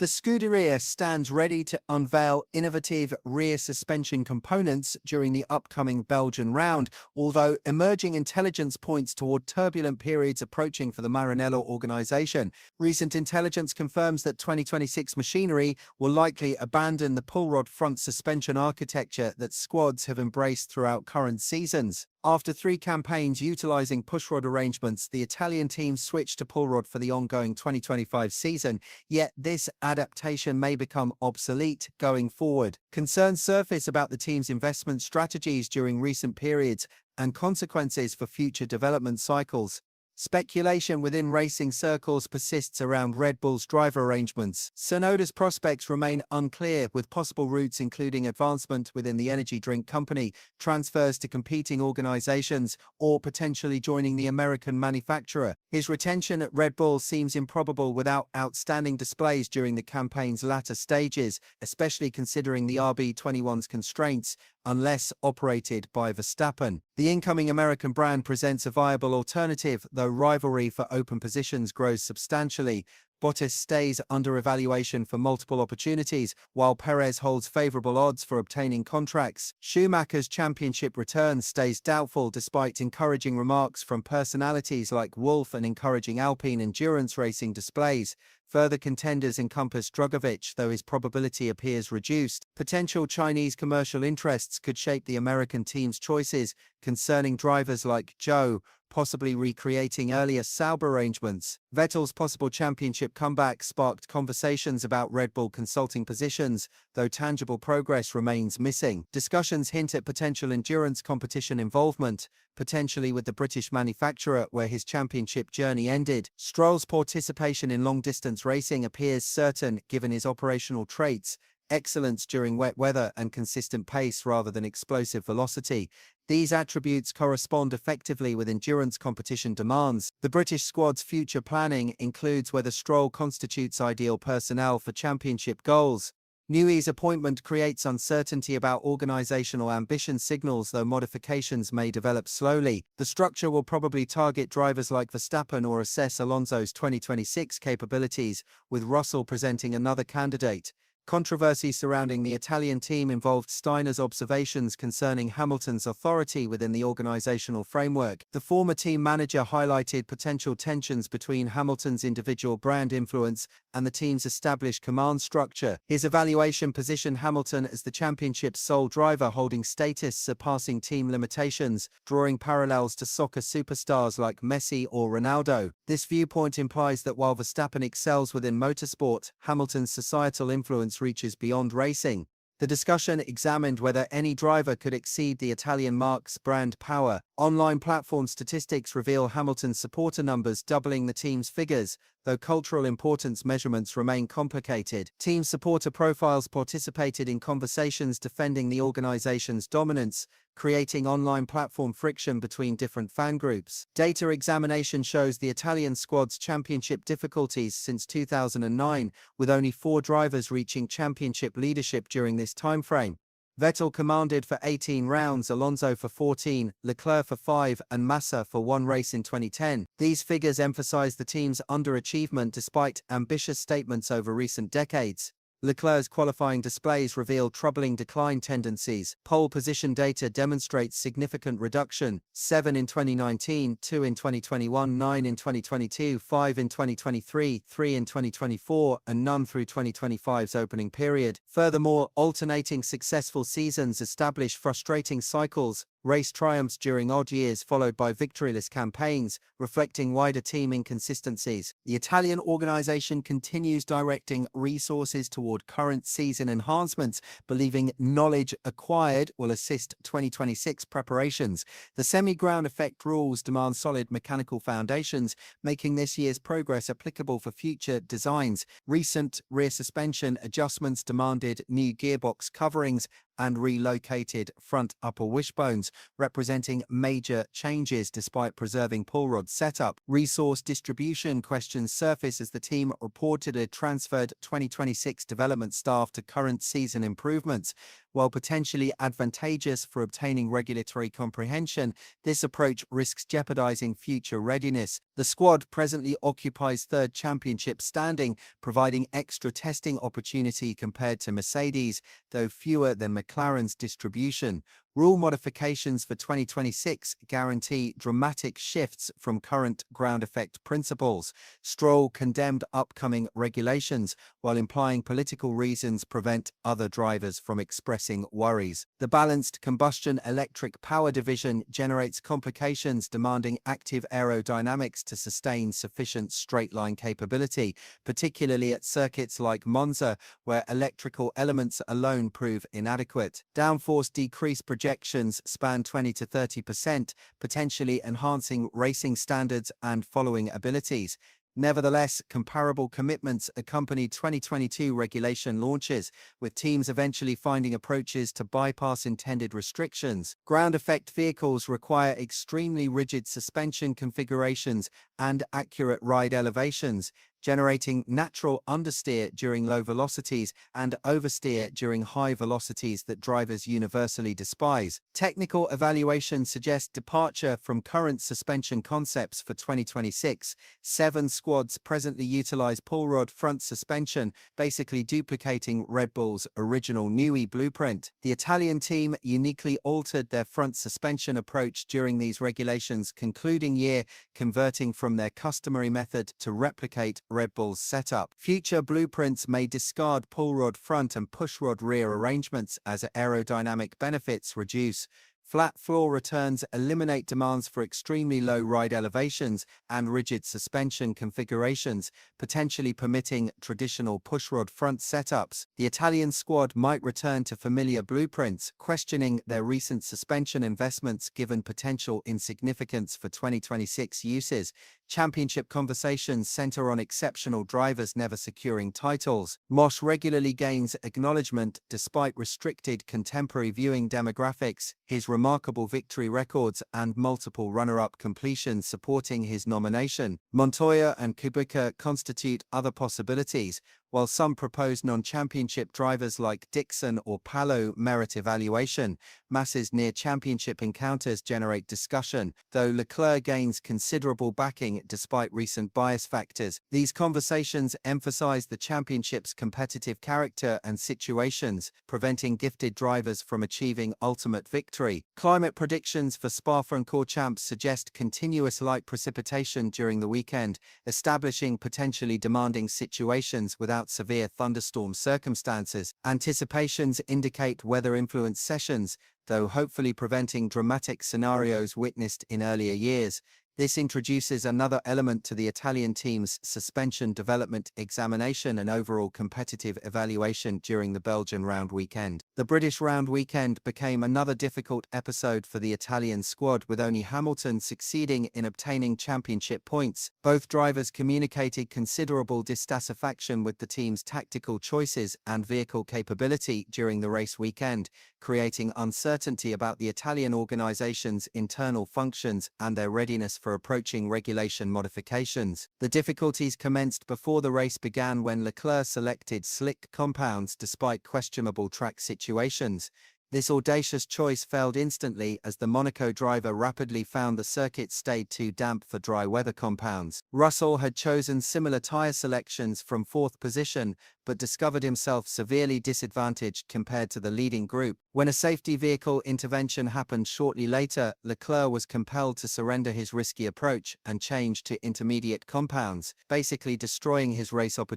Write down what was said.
The Scuderia stands ready to unveil innovative rear suspension components during the upcoming Belgian round, although emerging intelligence points toward turbulent periods approaching for the Maranello organization. Recent intelligence confirms that 2026 machinery will likely abandon the pull rod front suspension architecture that squads have embraced throughout current seasons. After 3 campaigns utilizing pushrod arrangements, the Italian team switched to pull rod for the ongoing 2025 season, yet this adaptation may become obsolete going forward. Concerns surface about the team's investment strategies during recent periods and consequences for future development cycles. Speculation within racing circles persists around Red Bull's driver arrangements. Tsunoda's prospects remain unclear, with possible routes including advancement within the energy drink company, transfers to competing organizations, or potentially joining the American manufacturer. His retention at Red Bull seems improbable without outstanding displays during the campaign's latter stages, especially considering the RB21's constraints, unless operated by Verstappen. The incoming American brand presents a viable alternative, though rivalry for open positions grows substantially. Bottas stays under evaluation for multiple opportunities, while Perez holds favorable odds for obtaining contracts. Schumacher's championship return stays doubtful despite encouraging remarks from personalities like Wolff and encouraging Alpine endurance racing displays. Further contenders encompass Drugovich, though his probability appears reduced. Potential Chinese commercial interests could shape the American team's choices concerning drivers like Zhou, possibly recreating earlier Sauber arrangements. Vettel's possible championship comeback sparked conversations about Red Bull consulting positions, though tangible progress remains missing. Discussions hint at potential endurance competition involvement, potentially with the British manufacturer where his championship journey ended. Stroll's participation in long-distance racing appears certain given his operational traits, excellence during wet weather and consistent pace rather than explosive velocity. These attributes correspond effectively with endurance competition demands. The British squad's future planning includes whether Stroll constitutes ideal personnel for championship goals. Newey's appointment creates uncertainty about organizational ambition signals, though modifications may develop slowly. The structure will probably target drivers like Verstappen or assess Alonso's 2026 capabilities, with Russell presenting another candidate. Controversy surrounding the Italian team involved Steiner's observations concerning Hamilton's authority within the organizational framework. The former team manager highlighted potential tensions between Hamilton's individual brand influence and the team's established command structure. His evaluation positioned Hamilton as the championship's sole driver, holding status surpassing team limitations, drawing parallels to soccer superstars like Messi or Ronaldo. This viewpoint implies that while Verstappen excels within motorsport, Hamilton's societal influence reaches beyond racing. The discussion examined whether any driver could exceed the Italian marque's brand power. Online platform statistics reveal Hamilton's supporter numbers doubling the team's figures, though cultural importance measurements remain complicated. Team supporter profiles participated in conversations defending the organization's dominance, creating online platform friction between different fan groups. Data examination shows the Italian squad's championship difficulties since 2009, with only 4 drivers reaching championship leadership during this timeframe. Vettel commanded for 18 rounds, Alonso for 14, Leclerc for 5, and Massa for 1 race in 2010. These figures emphasize the team's underachievement despite ambitious statements over recent decades. Leclerc's qualifying displays reveal troubling decline tendencies. Pole position data demonstrates significant reduction: 7 in 2019, 2 in 2021, 9 in 2022, 5 in 2023, 3 in 2024, and none through 2025's opening period. Furthermore, alternating successful seasons establish frustrating cycles. Race triumphs during odd years followed by victoryless campaigns, reflecting wider team inconsistencies. The Italian organization continues directing resources toward current season enhancements, believing knowledge acquired will assist 2026 preparations. The semi-ground effect rules demand solid mechanical foundations, making this year's progress applicable for future designs. Recent rear suspension adjustments demanded new gearbox coverings, and relocated front upper wishbones, representing major changes despite preserving pull rod setup. Resource distribution questions surface as the team reportedly transferred 2026 development staff to current season improvements. While potentially advantageous for obtaining regulatory comprehension, this approach risks jeopardizing future readiness. The squad presently occupies third championship standing, providing extra testing opportunity compared to Mercedes, though fewer than McLaren's distribution. Rule modifications for 2026 guarantee dramatic shifts from current ground effect principles. Stroll condemned upcoming regulations, while implying political reasons prevent other drivers from expressing worries. The balanced combustion electric power division generates complications demanding active aerodynamics to sustain sufficient straight-line capability, particularly at circuits like Monza, where electrical elements alone prove inadequate. Downforce decrease projections span 20 to 30%, potentially enhancing racing standards and following abilities. Nevertheless, comparable commitments accompanied 2022 regulation launches, with teams eventually finding approaches to bypass intended restrictions. Ground effect vehicles require extremely rigid suspension configurations and accurate ride elevations, generating natural understeer during low velocities and oversteer during high velocities that drivers universally despise. Technical evaluations suggest departure from current suspension concepts for 2026. 7 squads presently utilize pull rod front suspension, basically duplicating Red Bull's original Newey blueprint. The Italian team uniquely altered their front suspension approach during these regulations' concluding year, converting from their customary method to replicate Red Bull's setup. Future blueprints may discard pull rod front and push rod rear arrangements as aerodynamic benefits reduce. Flat floor returns eliminate demands for extremely low ride elevations and rigid suspension configurations, potentially permitting traditional pushrod front setups. The Italian squad might return to familiar blueprints, questioning their recent suspension investments given potential insignificance for 2026 uses. Championship conversations center on exceptional drivers never securing titles. Mosh regularly gains acknowledgement despite restricted contemporary viewing demographics, his remarkable victory records and multiple runner-up completions supporting his nomination. Montoya and Kubica constitute other possibilities, while some proposed non-championship drivers like Dixon or Palou merit evaluation. Massa's near-championship encounters generate discussion, though Leclerc gains considerable backing despite recent bias factors. These conversations emphasize the championship's competitive character and situations, preventing gifted drivers from achieving ultimate victory. Climate predictions for Spa-Francorchamps suggest continuous light precipitation during the weekend, establishing potentially demanding situations without severe thunderstorm circumstances. Anticipations indicate weather-influenced sessions, though hopefully preventing dramatic scenarios witnessed in earlier years. This introduces another element to the Italian team's suspension development examination and overall competitive evaluation during the Belgian round weekend. The British round weekend became another difficult episode for the Italian squad, with only Hamilton succeeding in obtaining championship points. Both drivers communicated considerable dissatisfaction with the team's tactical choices and vehicle capability during the race weekend, creating uncertainty about the Italian organization's internal functions and their readiness for approaching regulation modifications. The difficulties commenced before the race began when Leclerc selected slick compounds despite questionable track situations. This audacious choice failed instantly as the Monaco driver rapidly found the circuit stayed too damp for dry weather compounds. Russell had chosen similar tyre selections from 4th position, but discovered himself severely disadvantaged compared to the leading group. When a safety vehicle intervention happened shortly later, Leclerc was compelled to surrender his risky approach and change to intermediate compounds, basically destroying his race opportunity.